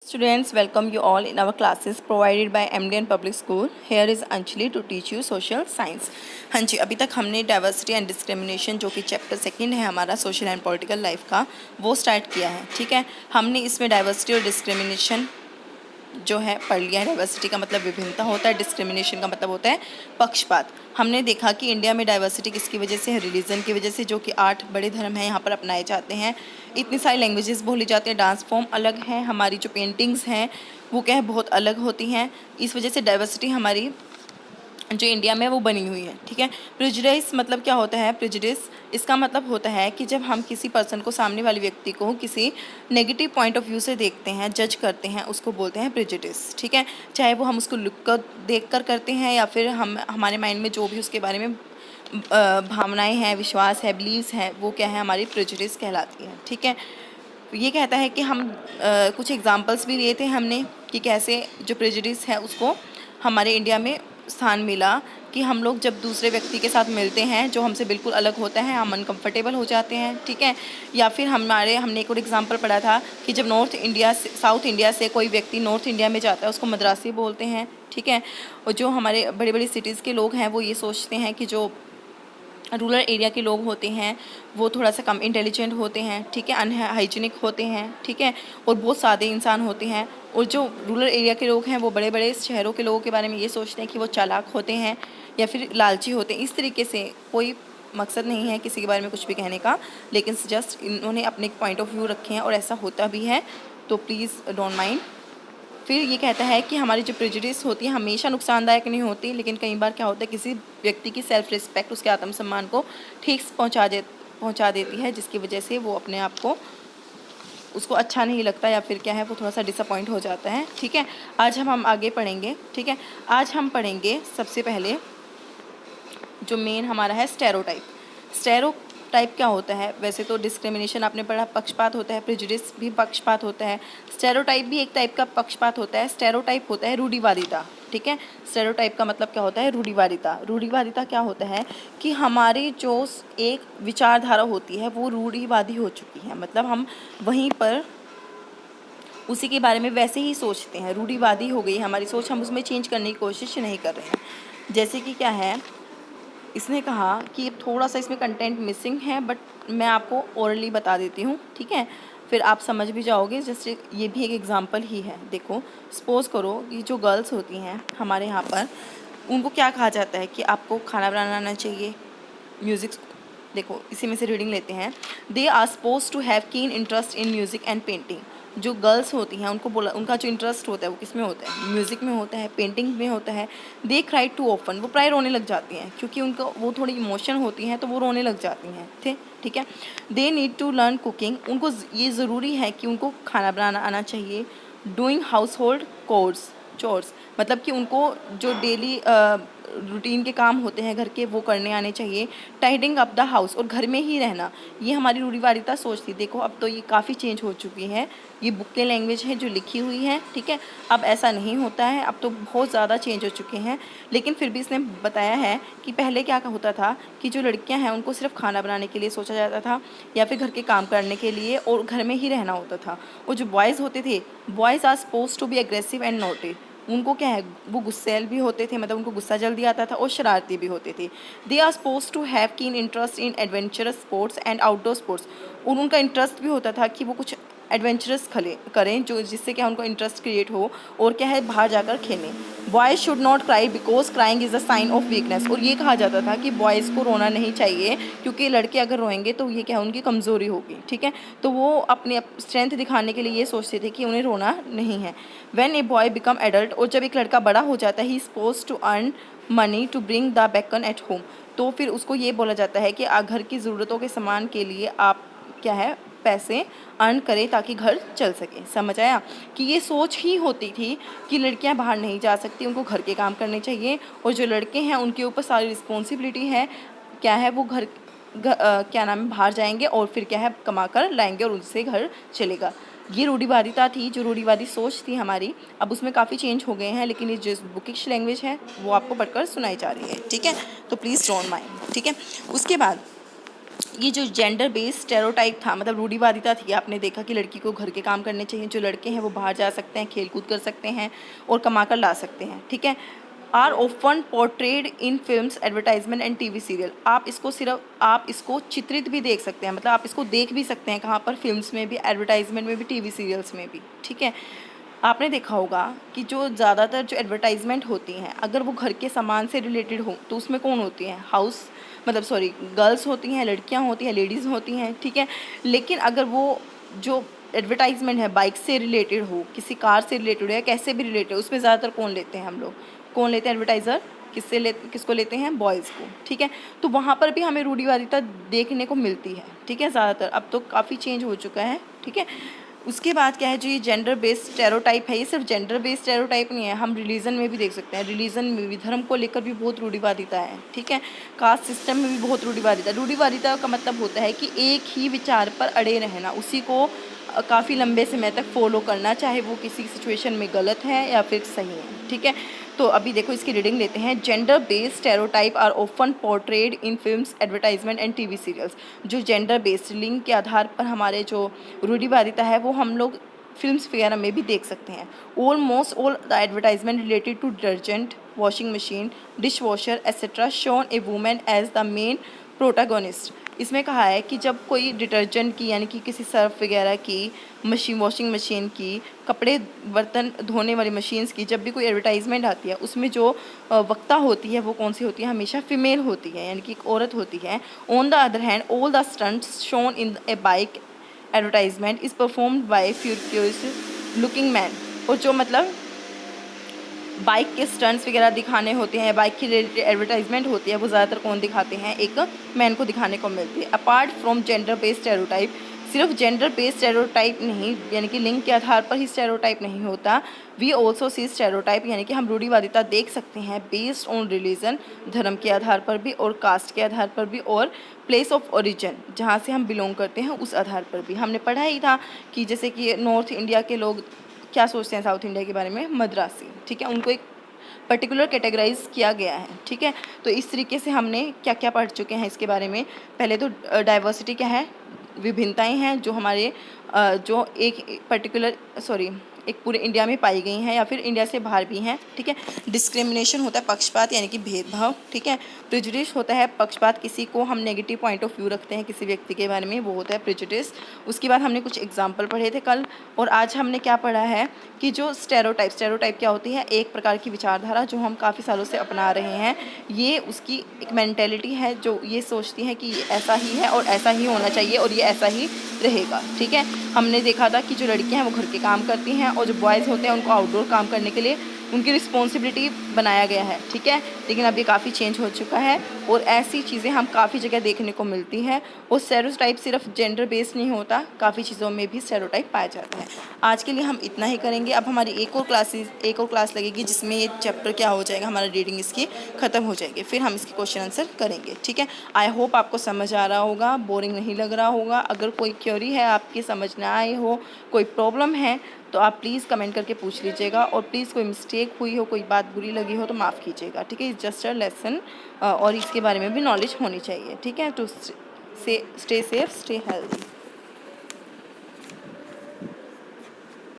Students, welcome you all in our classes provided by MDN Public School. Here is Anjali to teach you social science. हाँ जी, अभी तक हमने diversity and discrimination जो कि chapter second है हमारा social and political life का, वो स्टार्ट किया है. ठीक है, हमने इसमें डाइवर्सिटी और डिस्क्रिमिनेशन जो है पढ़ लिया है. डाइवर्सिटी का मतलब विभिन्नता होता है, डिस्क्रिमिनेशन का मतलब होता है पक्षपात. हमने देखा कि इंडिया में डाइवर्सिटी किसकी वजह से है, रिलीजन की वजह से, जो कि 8 बड़े धर्म हैं यहाँ पर अपनाए जाते हैं. इतनी सारी लैंग्वेजेस बोली जाती हैं, डांस फॉर्म अलग हैं, हमारी जो पेंटिंग्स हैं वो क्या है बहुत अलग होती हैं. इस वजह से डाइवर्सिटी हमारी जो इंडिया में वो बनी हुई है. ठीक है, प्रेजुडिस मतलब क्या होता है? प्रेजुडिस इसका मतलब होता है कि जब हम किसी पर्सन को, सामने वाले व्यक्ति को किसी नेगेटिव पॉइंट ऑफ व्यू से देखते हैं, जज करते हैं, उसको बोलते हैं प्रेजुडिस. ठीक है, चाहे वो हम उसको लुक कर देख कर करते हैं या फिर हम हमारे माइंड में जो भी उसके बारे में भावनाएं हैं, विश्वास है, बिलीव्स हैं, वो क्या है, हमारी प्रेजुडिस कहलाती है. ठीक है, ये कहता है कि हम कुछ एग्जांपल्स भी लिए थे हमने कि कैसे जो प्रेजुडिस है उसको हमारे इंडिया में स्थान मिला, कि हम लोग जब दूसरे व्यक्ति के साथ मिलते हैं जो हमसे बिल्कुल अलग होता है, हम अनकम्फर्टेबल हो जाते हैं. ठीक है, या फिर हमने एक और एग्जांपल पढ़ा था कि जब साउथ इंडिया से कोई व्यक्ति नॉर्थ इंडिया में जाता है उसको मद्रासी बोलते हैं. ठीक है, और जो हमारे बड़ी बड़ी सिटीज़ के लोग हैं वो ये सोचते हैं कि जो रूरल एरिया के लोग होते हैं वो थोड़ा सा कम इंटेलिजेंट होते हैं. ठीक है, अनहाइजीनिक होते हैं. ठीक है, और बहुत सादे इंसान होते हैं. और जो रूरल एरिया के लोग हैं वो बड़े बड़े शहरों के लोगों के बारे में ये सोचते हैं कि वो चालाक होते हैं या फिर लालची होते हैं. इस तरीके से कोई मकसद नहीं है किसी के बारे में कुछ भी कहने का, लेकिन जस्ट इन्होंने अपने एक पॉइंट ऑफ व्यू रखे हैं और ऐसा होता भी है, तो प्लीज़ डोंट माइंड. फिर ये कहता है कि हमारी जो प्रेजुडिस होती है हमेशा नुकसानदायक नहीं होती, लेकिन कई बार क्या होता है किसी व्यक्ति की सेल्फ रिस्पेक्ट, उसके आत्मसम्मान को ठीक पहुंचा देती है, जिसकी वजह से वो अपने आप को, उसको अच्छा नहीं लगता या फिर क्या है वो थोड़ा सा डिसअपॉइंट हो जाता है. ठीक है, आज हम आगे पढ़ेंगे. ठीक है, आज हम पढ़ेंगे सबसे पहले जो मेन हमारा है स्टेरोटाइप क्या होता है? वैसे तो डिस्क्रिमिनेशन आपने पढ़ा, पक्षपात होता है. प्रेजुडिस भी पक्षपात होता है. स्टेरोटाइप भी एक टाइप का पक्षपात होता है. स्टेरोटाइप होता है रूढ़िवादिता. ठीक है, स्टेरोटाइप का मतलब क्या होता है? रूढ़िवादिता. रूढ़िवादिता क्या होता है कि हमारी जो एक विचारधारा होती है वो रूढ़िवादी हो चुकी है, मतलब हम वहीं पर उसी के बारे में वैसे ही सोचते हैं. रूढ़िवादी हो गई हमारी सोच, हम उसमें चेंज करने की कोशिश नहीं कर रहे हैं. जैसे कि क्या है, इसने कहा कि थोड़ा सा इसमें कंटेंट मिसिंग है, बट मैं आपको ओरली बता देती हूँ. ठीक है, फिर आप समझ भी जाओगे. जैसे ये भी एक एग्जांपल ही है. देखो, सपोज करो कि जो गर्ल्स होती हैं हमारे यहाँ पर, उनको क्या कहा जाता है कि आपको खाना बनाना आना चाहिए, म्यूज़िक. देखो, इसी में से रीडिंग लेते हैं. They are suppose to have keen interest in music and painting. जो गर्ल्स होती हैं उनको बोला, उनका जो इंटरेस्ट होता है वो किस में होता है? म्यूज़िक में होता है, पेंटिंग में होता है. They cry too often. वो प्राय रोने लग जाती हैं क्योंकि उनको वो थोड़ी इमोशन होती हैं तो वो रोने लग जाती हैं. ठीक है. They need to learn cooking. उनको ये ज़रूरी है कि उनको खाना बनाना आना चाहिए. डूइंग हाउस होल्ड चोर्स मतलब कि उनको जो डेली रूटीन के काम होते हैं घर के वो करने आने चाहिए. टाइडिंग अप द हाउस, और घर में ही रहना, ये हमारी रूढ़िवादिता सोच थी. देखो, अब तो ये काफ़ी चेंज हो चुकी है. ये बुक के लैंग्वेज है जो लिखी हुई है. ठीक है, अब ऐसा नहीं होता है, अब तो बहुत ज़्यादा चेंज हो चुके हैं. लेकिन फिर भी इसने बताया है कि पहले क्या होता था कि जो लड़कियां हैं उनको सिर्फ खाना बनाने के लिए सोचा जाता था या फिर घर के काम करने के लिए, और घर में ही रहना होता था. और जो बॉयज़ होते थे, boys are suppose to be aggressive and naughty. उनको क्या है, वो गुस्सैल भी होते थे, मतलब उनको गुस्सा जल्दी आता था, और शरारती भी होते थे. They are suppose to have keen interest in adventurous sports and outdoor sports. और उनका इंटरेस्ट भी होता था कि वो कुछ एडवेंचरस करें, जो जिससे क्या उनको इंटरेस्ट क्रिएट हो और क्या है बाहर जाकर खेलें. Boys should not cry because crying is a sign of weakness. और ये कहा जाता था कि बॉयज़ को रोना नहीं चाहिए क्योंकि लड़के अगर रोएंगे तो ये क्या उनकी कमज़ोरी होगी. ठीक है, तो वो अपने स्ट्रेंथ दिखाने के लिए ये सोचते थे कि उन्हें रोना नहीं है. When a boy become adult, और जब एक लड़का बड़ा हो जाता है, he suppose to earn money to bring the bacon at home. तो फिर उसको ये बोला जाता है कि घर की ज़रूरतों के सामान के लिए आप क्या है पैसे अर्न करें ताकि घर चल सके. समझ आया कि ये सोच ही होती थी कि लड़कियां बाहर नहीं जा सकती, उनको घर के काम करने चाहिए, और जो लड़के हैं उनके ऊपर सारी रिस्पॉन्सिबिलिटी है, क्या है वो क्या नाम है, बाहर जाएंगे और फिर क्या है कमा कर लाएंगे और उनसे घर चलेगा. ये रूढ़िवादिता थी, जो रूढ़िवादी सोच थी हमारी. अब उसमें काफ़ी चेंज हो गए हैं, लेकिन ये जो बुकिश लैंग्वेज है वो आपको पढ़कर सुनाई जा रही है. ठीक है, तो प्लीज़ डोंट माइंड. ठीक है, उसके बाद ये जो जेंडर बेस्ड स्टेरियोटाइप था, मतलब रूढ़िवादिता थी, आपने देखा कि लड़की को घर के काम करने चाहिए, जो लड़के हैं वो बाहर जा सकते हैं, खेल कूद कर सकते हैं और कमा कर ला सकते हैं, ठीक है। Are often portrayed in films, advertisement and TV serial. आप इसको चित्रित भी देख सकते हैं, मतलब आप इसको देख भी सकते हैं कहाँ पर, फिल्म्स में भी, एडवर्टाइजमेंट में भी, टीवी सीरियल्स में भी, ठीक है। आपने देखा होगा कि जो ज़्यादातर जो एडवर्टाइजमेंट होती हैं, अगर वो घर के सामान से रिलेटेड हो तो उसमें कौन होती हैं, गर्ल्स होती हैं, लड़कियां होती हैं, लेडीज़ होती हैं, ठीक है। लेकिन अगर वो जो एडवर्टाइजमेंट है बाइक से रिलेटेड हो, किसी कार से रिलेटेड हो या कैसे भी रिलेटेड हो, उसमें ज़्यादातर कौन लेते हैं, हम लोग कौन लेते हैं एडवर्टाइज़र, किसको लेते हैं, बॉयज़ को, ठीक है। तो वहाँ पर भी हमें रूढ़िवादिता देखने को मिलती है, ठीक है, ज़्यादातर। अब तो काफ़ी चेंज हो चुका है, ठीक है। उसके बाद क्या है, जो ये जेंडर बेस्ड स्टेरियोटाइप है, ये सिर्फ जेंडर बेस्ड स्टेरियोटाइप नहीं है, हम रिलीजन में भी देख सकते हैं। रिलीजन में भी, धर्म को लेकर भी बहुत रूढ़िवादिता है, ठीक है। कास्ट सिस्टम में भी बहुत रूढ़िवादिता। रूढ़िवादिता का मतलब होता है कि एक ही विचार पर अड़े रहना, उसी को काफ़ी लंबे समय तक फॉलो करना, चाहे वो किसी सिचुएशन में गलत है या फिर सही है, ठीक है। तो अभी देखो इसकी रीडिंग लेते हैं। Gender based stereotype are often portrayed in films, advertisement and TV serials. जो जेंडर बेस्ड, लिंग के आधार पर हमारे जो रूढ़िवादिता है वो हम लोग फिल्म्स वगैरह में भी देख सकते हैं। Almost all the advertisement related to detergent, washing machine, dish washer etcetera shown a women as the main protagonist. इसमें कहा है कि जब कोई डिटर्जेंट की, यानी कि किसी सर्फ वगैरह की मशीन, वॉशिंग मशीन की, कपड़े बर्तन धोने वाली मशीन्स की, जब भी कोई एडवर्टाइजमेंट आती है उसमें जो वक्ता होती है वो कौन सी होती है, हमेशा फीमेल होती है, यानी कि एक औरत होती है। On the other hand all the stunts shown in A bike advertisement is performed by furious looking man. और जो मतलब बाइक के स्टंट्स वगैरह दिखाने होते हैं, बाइक की रिलेटेड एडवर्टाइजमेंट होती है, वो ज़्यादातर कौन दिखाते हैं, एक मैन को दिखाने को मिलती है। Apart from gender based stereotype, सिर्फ जेंडर बेस्ड स्टेरियोटाइप नहीं, यानी कि लिंग के आधार पर ही स्टेरियोटाइप नहीं होता। वी ऑल्सो सी स्टेरियोटाइप, यानी कि हम रूढ़िवादिता देख सकते हैं बेस्ड ऑन रिलीजन, धर्म के आधार पर भी और कास्ट के आधार पर भी, और प्लेस ऑफ ओरिजिन, जहाँ से हम बिलोंग करते हैं उस आधार पर भी। हमने पढ़ा ही था कि जैसे कि नॉर्थ इंडिया के लोग क्या सोचते हैं साउथ इंडिया के बारे में, मद्रासी, ठीक है, उनको एक पर्टिकुलर कैटेगराइज किया गया है, ठीक है। तो इस तरीके से हमने क्या क्या पढ़ चुके हैं इसके बारे में। पहले तो डाइवर्सिटी क्या है, विभिन्नताएं हैं जो हमारे जो एक पूरे इंडिया में पाई गई हैं या फिर इंडिया से बाहर भी हैं, ठीक है। डिस्क्रिमिनेशन होता है पक्षपात, यानी कि भेदभाव, ठीक है। प्रेजुडिस होता है पक्षपात, किसी को हम नेगेटिव पॉइंट ऑफ व्यू रखते हैं किसी व्यक्ति के बारे में, वो होता है प्रेजुडिस। उसके बाद हमने कुछ एग्जाम्पल पढ़े थे कल, और आज हमने क्या पढ़ा है कि जो स्टेरियोटाइप क्या होती है, एक प्रकार की विचारधारा जो हम काफ़ी सालों से अपना रहे हैं। ये उसकी एक मेंटेलिटी है जो ये सोचती है कि ये ऐसा ही है और ऐसा ही होना चाहिए और ये ऐसा ही रहेगा, ठीक है। हमने देखा था कि जो लड़कियां हैं वो घर के काम करती हैं और जो बॉयज़ होते हैं उनको आउटडोर काम करने के लिए उनकी रिस्पॉन्सिबिलिटी बनाया गया है, ठीक है। लेकिन अब ये काफ़ी चेंज हो चुका है और ऐसी चीज़ें हम काफ़ी जगह देखने को मिलती हैं। और स्टेरियोटाइप सिर्फ जेंडर बेस्ड नहीं होता, काफ़ी चीज़ों में भी स्टेरियोटाइप पाया जाता है। आज के लिए हम इतना ही करेंगे। अब हमारी एक और क्लास लगेगी जिसमें ये चैप्टर क्या हो जाएगा, हमारा रीडिंग इसकी ख़त्म हो जाएगी, फिर हम इसके क्वेश्चन आंसर करेंगे, ठीक है। आई होप आपको समझ आ रहा होगा, बोरिंग नहीं लग रहा होगा। अगर कोई क्वेरी है आपकी, समझ ना आए हो, कोई प्रॉब्लम है, तो आप प्लीज़ कमेंट करके पूछ लीजिएगा। और प्लीज़ कोई मिस्टेक हुई हो, कोई बात बुरी लगी हो तो माफ़ कीजिएगा, ठीक है। इट्स जस्ट अ लेसन और इसके बारे में भी नॉलेज होनी चाहिए, ठीक है। To stay safe, stay healthy.